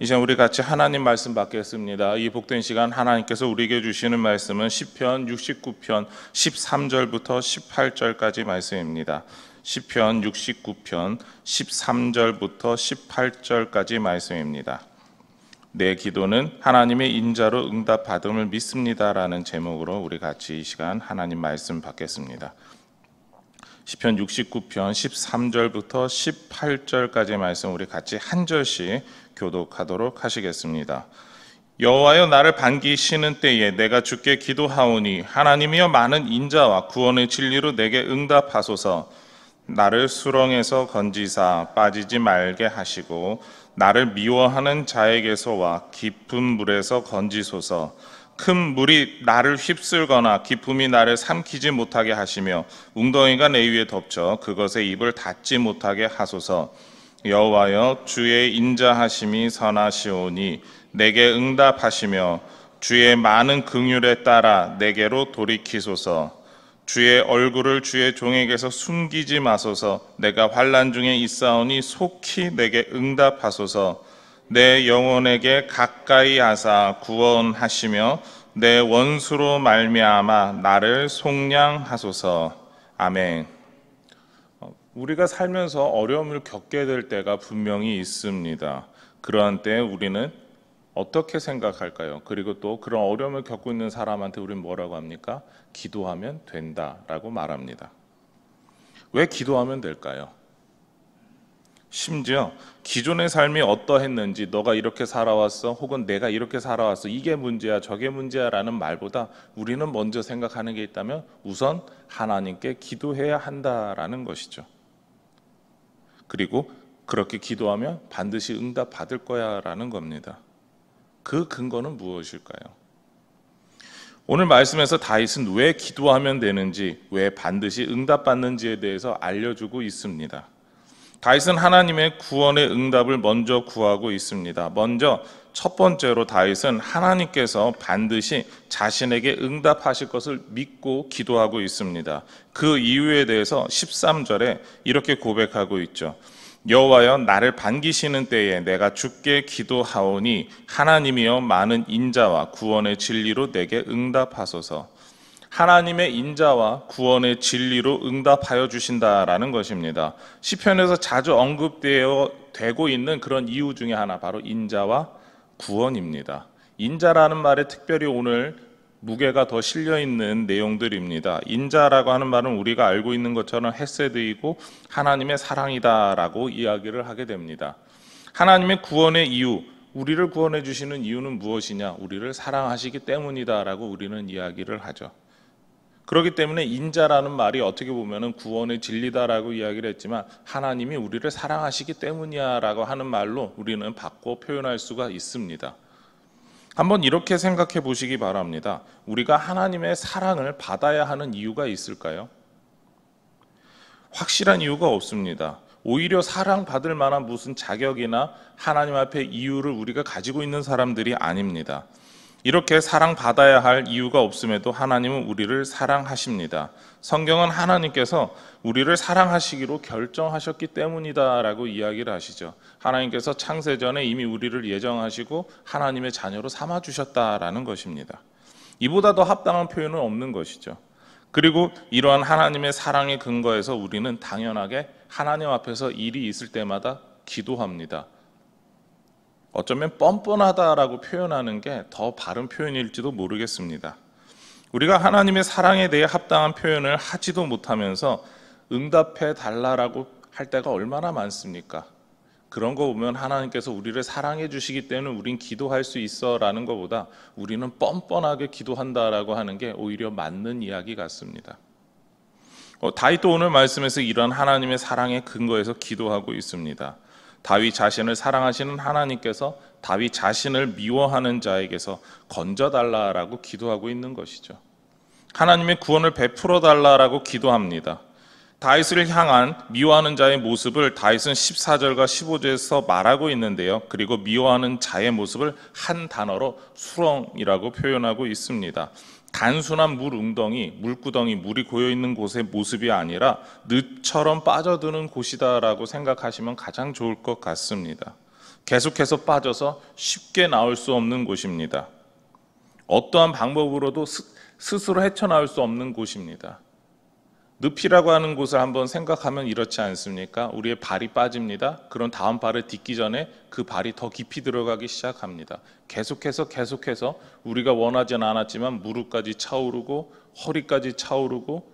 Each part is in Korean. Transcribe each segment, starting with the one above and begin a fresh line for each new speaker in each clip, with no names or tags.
이제 우리 같이 하나님 말씀 받겠습니다. 이 복된 시간 하나님께서 우리에게 주시는 말씀은 시편 69편 13절부터 18절까지 말씀입니다. 시편 69편 13절부터 18절까지 말씀입니다. 내 기도는 하나님의 인자로 응답받음을 믿습니다라는 제목으로 우리 같이 이 시간 하나님 말씀 받겠습니다. 시편 69편 13절부터 18절까지 말씀 우리 같이 한 절씩 교독하도록 하시겠습니다. 여호와여, 나를 반기시는 때에 내가 주께 기도하오니 하나님이여, 많은 인자와 구원의 진리로 내게 응답하소서. 나를 수렁에서 건지사 빠지지 말게 하시고 나를 미워하는 자에게서와 깊은 물에서 건지소서. 큰 물이 나를 휩쓸거나 기품이 나를 삼키지 못하게 하시며 웅덩이가 내 위에 덮쳐 그것에 입을 닫지 못하게 하소서. 여호와여, 주의 인자하심이 선하시오니 내게 응답하시며 주의 많은 긍휼에 따라 내게로 돌이키소서. 주의 얼굴을 주의 종에게서 숨기지 마소서. 내가 환난 중에 있사오니 속히 내게 응답하소서. 내 영혼에게 가까이 하사 구원하시며 내 원수로 말미암아 나를 속량하소서. 아멘. 우리가 살면서 어려움을 겪게 될 때가 분명히 있습니다. 그러한 때 우리는 어떻게 생각할까요? 그리고 또 그런 어려움을 겪고 있는 사람한테 우리는 뭐라고 합니까? 기도하면 된다라고 말합니다. 왜 기도하면 될까요? 심지어 기존의 삶이 어떠했는지, 너가 이렇게 살아왔어 혹은 내가 이렇게 살아왔어, 이게 문제야 저게 문제야 라는 말보다 우리는 먼저 생각하는 게 있다면 우선 하나님께 기도해야 한다라는 것이죠. 그리고 그렇게 기도하면 반드시 응답 받을 거야 라는 겁니다. 그 근거는 무엇일까요? 오늘 말씀에서 다윗은 왜 기도하면 되는지, 왜 반드시 응답받는지에 대해서 알려주고 있습니다. 다윗은 하나님의 구원의 응답을 먼저 구하고 있습니다. 먼저 첫 번째로 다윗은 하나님께서 반드시 자신에게 응답하실 것을 믿고 기도하고 있습니다. 그 이유에 대해서 13절에 이렇게 고백하고 있죠. 여호와여, 나를 반기시는 때에 내가 주께 기도하오니 하나님이여, 많은 인자와 구원의 진리로 내게 응답하소서. 하나님의 인자와 구원의 진리로 응답하여 주신다라는 것입니다. 시편에서 자주 언급되고 있는 그런 이유 중에 하나, 바로 인자와 구원입니다. 인자라는 말에 특별히 오늘 무게가 더 실려있는 내용들입니다. 인자라고 하는 말은 우리가 알고 있는 것처럼 헤세드이고 하나님의 사랑이다라고 이야기를 하게 됩니다. 하나님의 구원의 이유, 우리를 구원해 주시는 이유는 무엇이냐? 우리를 사랑하시기 때문이다라고 우리는 이야기를 하죠. 그렇기 때문에 인자라는 말이 어떻게 보면 구원의 진리다라고 이야기를 했지만 하나님이 우리를 사랑하시기 때문이야라고 하는 말로 우리는 바꿔 표현할 수가 있습니다. 한번 이렇게 생각해 보시기 바랍니다. 우리가 하나님의 사랑을 받아야 하는 이유가 있을까요? 확실한 이유가 없습니다. 오히려 사랑받을 만한 무슨 자격이나 하나님 앞에 이유를 우리가 가지고 있는 사람들이 아닙니다. 이렇게 사랑받아야 할 이유가 없음에도 하나님은 우리를 사랑하십니다. 성경은 하나님께서 우리를 사랑하시기로 결정하셨기 때문이다라고 이야기를 하시죠. 하나님께서 창세전에 이미 우리를 예정하시고 하나님의 자녀로 삼아주셨다라는 것입니다. 이보다 더 합당한 표현은 없는 것이죠. 그리고 이러한 하나님의 사랑의 근거에서 우리는 당연하게 하나님 앞에서 일이 있을 때마다 기도합니다. 어쩌면 뻔뻔하다라고 표현하는 게 더 바른 표현일지도 모르겠습니다. 우리가 하나님의 사랑에 대해 합당한 표현을 하지도 못하면서 응답해 달라라고 할 때가 얼마나 많습니까? 그런 거 보면 하나님께서 우리를 사랑해 주시기 때문에 우린 기도할 수 있어 라는 것보다 우리는 뻔뻔하게 기도한다라고 하는 게 오히려 맞는 이야기 같습니다. 다윗도 오늘 말씀에서 이런 하나님의 사랑의 근거에서 기도하고 있습니다. 다윗 자신을 사랑하시는 하나님께서 다윗 자신을 미워하는 자에게서 건져달라라고 기도하고 있는 것이죠. 하나님의 구원을 베풀어 달라라고 기도합니다. 다윗을 향한 미워하는 자의 모습을 다윗은 14절과 15절에서 말하고 있는데요. 그리고 미워하는 자의 모습을 한 단어로 수렁이라고 표현하고 있습니다. 단순한 물 웅덩이, 물구덩이, 물이 고여있는 곳의 모습이 아니라 늪처럼 빠져드는 곳이다라고 생각하시면 가장 좋을 것 같습니다. 계속해서 빠져서 쉽게 나올 수 없는 곳입니다. 어떠한 방법으로도 스스로 헤쳐나올 수 없는 곳입니다. 늪이라고 하는 곳을 한번 생각하면 이렇지 않습니까? 우리의 발이 빠집니다. 그런 다음 발을 딛기 전에 그 발이 더 깊이 들어가기 시작합니다. 계속해서 우리가 원하지는 않았지만 무릎까지 차오르고 허리까지 차오르고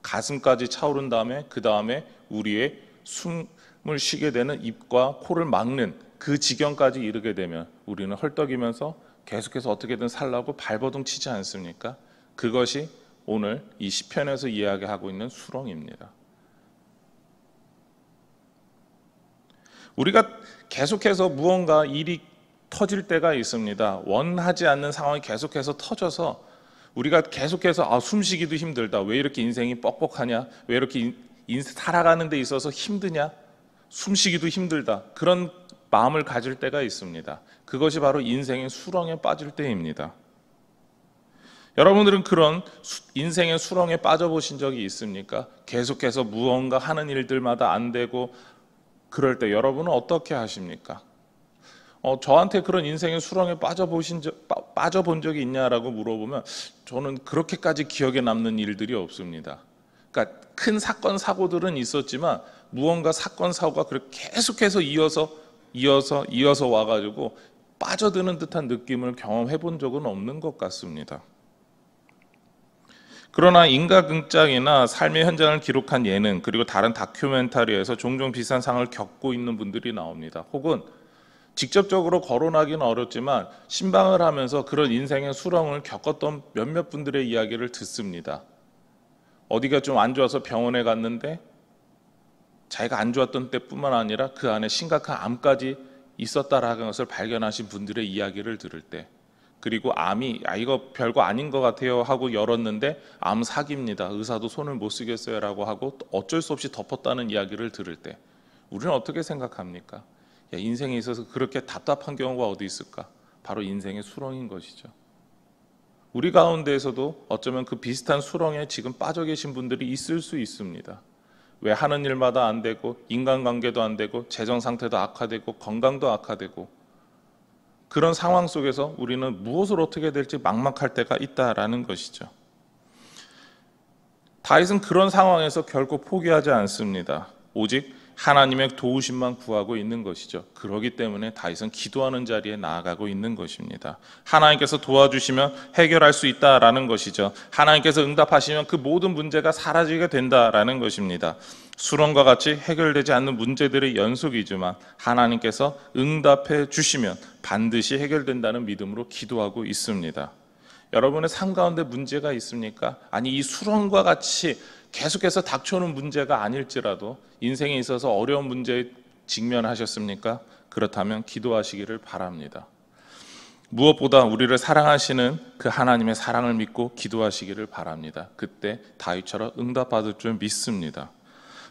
가슴까지 차오른 다음에 그 다음에 우리의 숨을 쉬게 되는 입과 코를 막는 그 지경까지 이르게 되면 우리는 헐떡이면서 계속해서 어떻게든 살라고 발버둥 치지 않습니까? 그것이 오늘 이 시편에서 이야기하고 있는 수렁입니다. 우리가 계속해서 무언가 일이 터질 때가 있습니다. 원하지 않는 상황이 계속해서 터져서 우리가 계속해서 숨쉬기도 힘들다. 왜 이렇게 인생이 뻑뻑하냐? 왜 이렇게 살아가는 데 있어서 힘드냐? 숨쉬기도 힘들다. 그런 마음을 가질 때가 있습니다. 그것이 바로 인생의 수렁에 빠질 때입니다. 여러분들은 그런 인생의 수렁에 빠져보신 적이 있습니까? 계속해서 무언가 하는 일들마다 안 되고 그럴 때 여러분은 어떻게 하십니까? 저한테 그런 인생의 수렁에 빠져본 적이 있냐라고 물어보면 저는 그렇게까지 기억에 남는 일들이 없습니다. 그러니까 큰 사건 사고들은 있었지만 무언가 사건 사고가 그렇게 계속해서 이어서 와가지고 빠져드는 듯한 느낌을 경험해 본 적은 없는 것 같습니다. 그러나 인과극장이나 삶의 현장을 기록한 예능 그리고 다른 다큐멘터리에서 종종 비슷한 상황을 겪고 있는 분들이 나옵니다. 혹은 직접적으로 거론하기는 어렵지만 신방을 하면서 그런 인생의 수렁을 겪었던 몇몇 분들의 이야기를 듣습니다. 어디가 좀 안 좋아서 병원에 갔는데 자기가 안 좋았던 때뿐만 아니라 그 안에 심각한 암까지 있었다라는 것을 발견하신 분들의 이야기를 들을 때, 그리고 암이 이거 별거 아닌 것 같아요 하고 열었는데 암 사기입니다. 의사도 손을 못 쓰겠어요 라고 하고 어쩔 수 없이 덮었다는 이야기를 들을 때 우리는 어떻게 생각합니까? 인생에 있어서 그렇게 답답한 경우가 어디 있을까? 바로 인생의 수렁인 것이죠. 우리 가운데에서도 어쩌면 그 비슷한 수렁에 지금 빠져 계신 분들이 있을 수 있습니다. 왜 하는 일마다 안 되고 인간관계도 안 되고 재정 상태도 악화되고 건강도 악화되고 그런 상황 속에서 우리는 무엇을 어떻게 될지 막막할 때가 있다라는 것이죠. 다윗은 그런 상황에서 결코 포기하지 않습니다. 오직 하나님의 도우심만 구하고 있는 것이죠. 그렇기 때문에 다윗은 기도하는 자리에 나아가고 있는 것입니다. 하나님께서 도와주시면 해결할 수 있다라는 것이죠. 하나님께서 응답하시면 그 모든 문제가 사라지게 된다라는 것입니다. 수렁과 같이 해결되지 않는 문제들의 연속이지만 하나님께서 응답해 주시면 반드시 해결된다는 믿음으로 기도하고 있습니다. 여러분의 삶 가운데 문제가 있습니까? 아니 이 수렁과 같이 계속해서 닥쳐오는 문제가 아닐지라도 인생에 있어서 어려운 문제에 직면하셨습니까? 그렇다면 기도하시기를 바랍니다. 무엇보다 우리를 사랑하시는 그 하나님의 사랑을 믿고 기도하시기를 바랍니다. 그때 다윗처럼 응답받을 줄 믿습니다.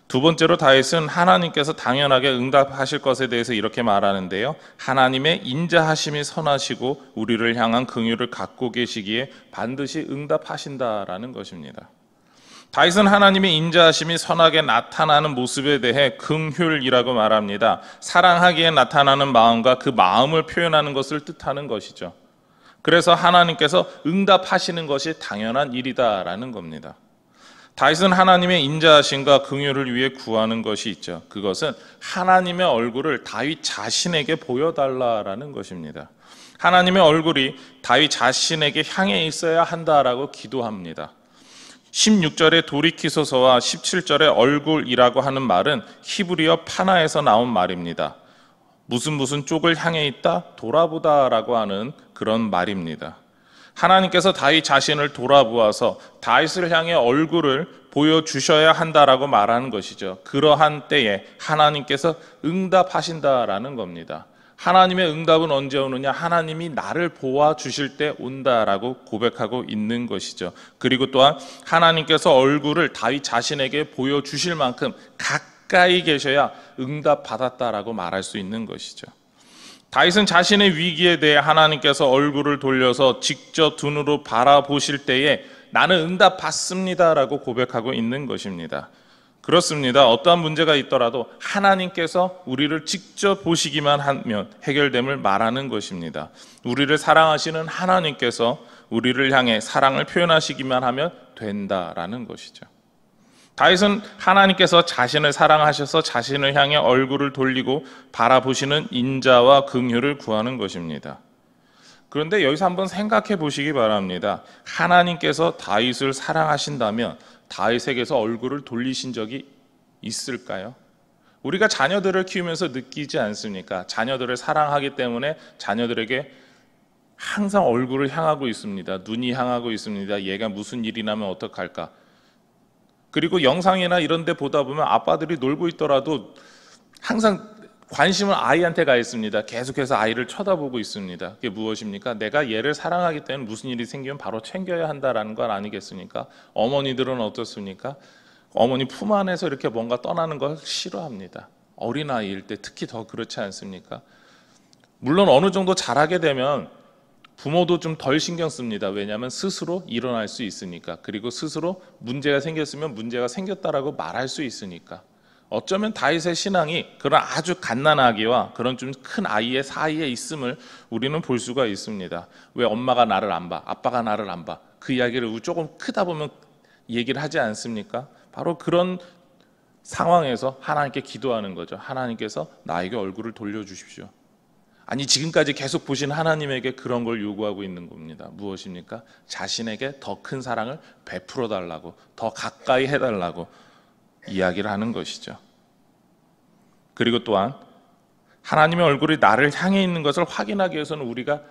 두 번째로 다윗은 하나님께서 당연하게 응답하실 것에 대해서 이렇게 말하는데요. 하나님의 인자하심이 선하시고 우리를 향한 긍휼을 갖고 계시기에 반드시 응답하신다라는 것입니다. 다윗은 하나님의 인자하심이 선하게 나타나는 모습에 대해 긍휼이라고 말합니다. 사랑하기에 나타나는 마음과 그 마음을 표현하는 것을 뜻하는 것이죠. 그래서 하나님께서 응답하시는 것이 당연한 일이다라는 겁니다. 다윗은 하나님의 인자하심과 긍휼을 위해 구하는 것이 있죠. 그것은 하나님의 얼굴을 다윗 자신에게 보여달라라는 것입니다. 하나님의 얼굴이 다윗 자신에게 향해 있어야 한다라고 기도합니다. 16절에 돌이키소서와 17절에 얼굴이라고 하는 말은 히브리어 파나에서 나온 말입니다. 무슨 쪽을 향해 있다? 돌아보다라고 하는 그런 말입니다. 하나님께서 다윗 자신을 돌아보아서 다윗을 향해 얼굴을 보여주셔야 한다라고 말하는 것이죠. 그러한 때에 하나님께서 응답하신다라는 겁니다. 하나님의 응답은 언제 오느냐? 하나님이 나를 보아주실 때 온다라고 고백하고 있는 것이죠. 그리고 또한 하나님께서 얼굴을 다윗 자신에게 보여주실 만큼 가까이 계셔야 응답받았다라고 말할 수 있는 것이죠. 다윗은 자신의 위기에 대해 하나님께서 얼굴을 돌려서 직접 눈으로 바라보실 때에 나는 응답받습니다라고 고백하고 있는 것입니다. 그렇습니다. 어떠한 문제가 있더라도 하나님께서 우리를 직접 보시기만 하면 해결됨을 말하는 것입니다. 우리를 사랑하시는 하나님께서 우리를 향해 사랑을 표현하시기만 하면 된다라는 것이죠. 다윗은 하나님께서 자신을 사랑하셔서 자신을 향해 얼굴을 돌리고 바라보시는 인자와 긍휼을 구하는 것입니다. 그런데 여기서 한번 생각해 보시기 바랍니다. 하나님께서 다윗을 사랑하신다면 다윗에게서 얼굴을 돌리신 적이 있을까요? 우리가 자녀들을 키우면서 느끼지 않습니까? 자녀들을 사랑하기 때문에 자녀들에게 항상 얼굴을 향하고 있습니다. 눈이 향하고 있습니다. 얘가 무슨 일이 나면 어떡할까? 그리고 영상이나 이런 데 보다 보면 아빠들이 놀고 있더라도 항상 관심은 아이한테 가 있습니다. 계속해서 아이를 쳐다보고 있습니다. 그게 무엇입니까? 내가 얘를 사랑하기 때문에 무슨 일이 생기면 바로 챙겨야 한다라는 건 아니겠습니까? 어머니들은 어떻습니까? 어머니 품 안에서 이렇게 뭔가 떠나는 걸 싫어합니다. 어린아이일 때 특히 더 그렇지 않습니까? 물론 어느 정도 자라게 되면 부모도 좀 덜 신경 씁니다. 왜냐하면 스스로 일어날 수 있으니까. 그리고 스스로 문제가 생겼으면 문제가 생겼다라고 말할 수 있으니까. 어쩌면 다윗의 신앙이 그런 아주 갓난아기와 그런 좀 큰 아이의 사이에 있음을 우리는 볼 수가 있습니다. 왜 엄마가 나를 안 봐? 아빠가 나를 안 봐? 그 이야기를 조금 크다 보면 얘기를 하지 않습니까? 바로 그런 상황에서 하나님께 기도하는 거죠. 하나님께서 나에게 얼굴을 돌려주십시오. 아니 지금까지 계속 보신 하나님에게 그런 걸 요구하고 있는 겁니다. 무엇입니까? 자신에게 더 큰 사랑을 베풀어 달라고, 더 가까이 해달라고 이야기를 하는 것이죠. 그리고 또한 하나님의 얼굴이 나를 향해 있는 것을 확인하기 위해서는 우리가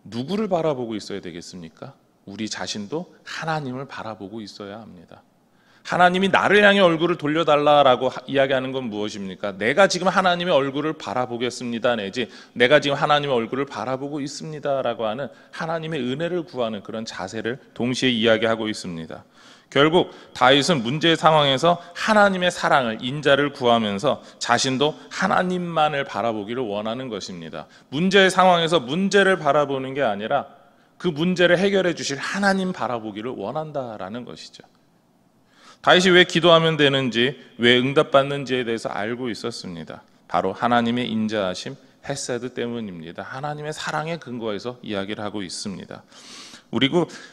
누구를 바라보고 있어야 되겠습니까? 우리 자신도 하나님을 바라보고 있어야 합니다. 하나님이 나를 향해 얼굴을 돌려달라고 이야기하는 건 무엇입니까? 내가 지금 하나님의 얼굴을 바라보겠습니다 내지 내가 지금 하나님의 얼굴을 바라보고 있습니다라고 하는 하나님의 은혜를 구하는 그런 자세를 동시에 이야기하고 있습니다. 결국 다윗은 문제의 상황에서 하나님의 사랑을, 인자를 구하면서 자신도 하나님만을 바라보기를 원하는 것입니다. 문제의 상황에서 문제를 바라보는 게 아니라 그 문제를 해결해 주실 하나님 바라보기를 원한다라는 것이죠. 다윗이 왜 기도하면 되는지, 왜 응답받는지에 대해서 알고 있었습니다. 바로 하나님의 인자하심, 헤세드 때문입니다. 하나님의 사랑에 근거해서 이야기를 하고 있습니다.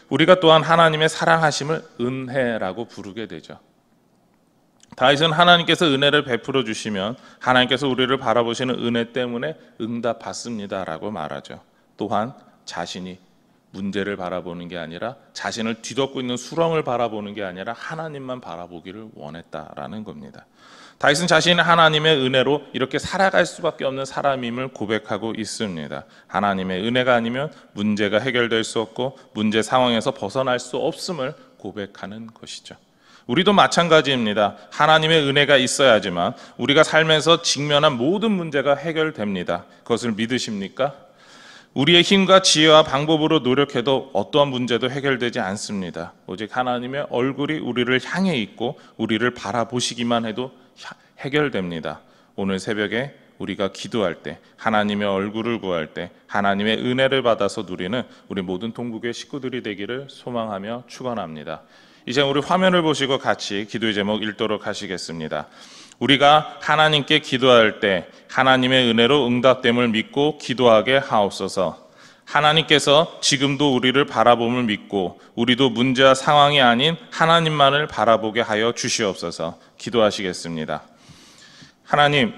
우리가 또한 하나님의 사랑하심을 은혜라고 부르게 되죠. 다윗은 하나님께서 은혜를 베풀어 주시면 하나님께서 우리를 바라보시는 은혜 때문에 응답받습니다라고 말하죠. 또한 자신이 문제를 바라보는 게 아니라 자신을 뒤덮고 있는 수렁을 바라보는 게 아니라 하나님만 바라보기를 원했다라는 겁니다. 다윗은 자신이 하나님의 은혜로 이렇게 살아갈 수밖에 없는 사람임을 고백하고 있습니다. 하나님의 은혜가 아니면 문제가 해결될 수 없고 문제 상황에서 벗어날 수 없음을 고백하는 것이죠. 우리도 마찬가지입니다. 하나님의 은혜가 있어야지만 우리가 삶에서 직면한 모든 문제가 해결됩니다. 그것을 믿으십니까? 우리의 힘과 지혜와 방법으로 노력해도 어떠한 문제도 해결되지 않습니다. 오직 하나님의 얼굴이 우리를 향해 있고 우리를 바라보시기만 해도 해결됩니다. 오늘 새벽에 우리가 기도할 때, 하나님의 얼굴을 구할 때 하나님의 은혜를 받아서 누리는 우리 모든 동국의 식구들이 되기를 소망하며 축원합니다. 이제 우리 화면을 보시고 같이 기도의 제목 읽도록 하시겠습니다. 우리가 하나님께 기도할 때 하나님의 은혜로 응답됨을 믿고 기도하게 하옵소서. 하나님께서 지금도 우리를 바라봄을 믿고 우리도 문제와 상황이 아닌 하나님만을 바라보게 하여 주시옵소서. 기도하시겠습니다. 하나님,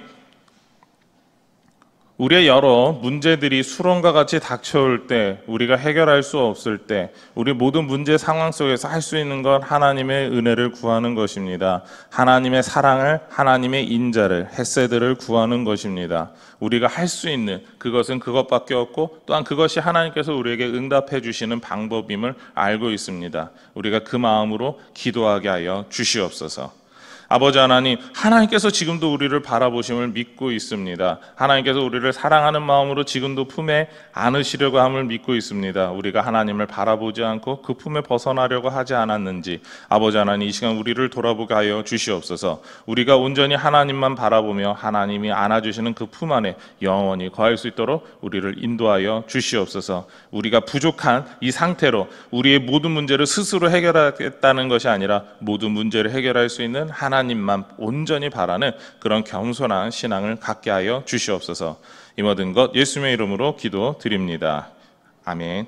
우리의 여러 문제들이 수렁과 같이 닥쳐올 때, 우리가 해결할 수 없을 때, 우리 모든 문제 상황 속에서 할 수 있는 건 하나님의 은혜를 구하는 것입니다. 하나님의 사랑을, 하나님의 인자를, 헤세드를 구하는 것입니다. 우리가 할 수 있는 그것은 그것밖에 없고 또한 그것이 하나님께서 우리에게 응답해 주시는 방법임을 알고 있습니다. 우리가 그 마음으로 기도하게 하여 주시옵소서. 아버지 하나님, 하나님께서 지금도 우리를 바라보심을 믿고 있습니다. 하나님께서 우리를 사랑하는 마음으로 지금도 품에 안으시려고 함을 믿고 있습니다. 우리가 하나님을 바라보지 않고 그 품에 벗어나려고 하지 않았는지 아버지 하나님, 이 시간 우리를 돌아보게 하여 주시옵소서. 우리가 온전히 하나님만 바라보며 하나님이 안아주시는 그 품 안에 영원히 거할 수 있도록 우리를 인도하여 주시옵소서. 우리가 부족한 이 상태로 우리의 모든 문제를 스스로 해결하겠다는 것이 아니라 모든 문제를 해결할 수 있는 하나님만 온전히 바라는 그런 겸손한 신앙을 갖게 하여 주시옵소서. 이 모든 것 예수님의 이름으로 기도드립니다. 아멘.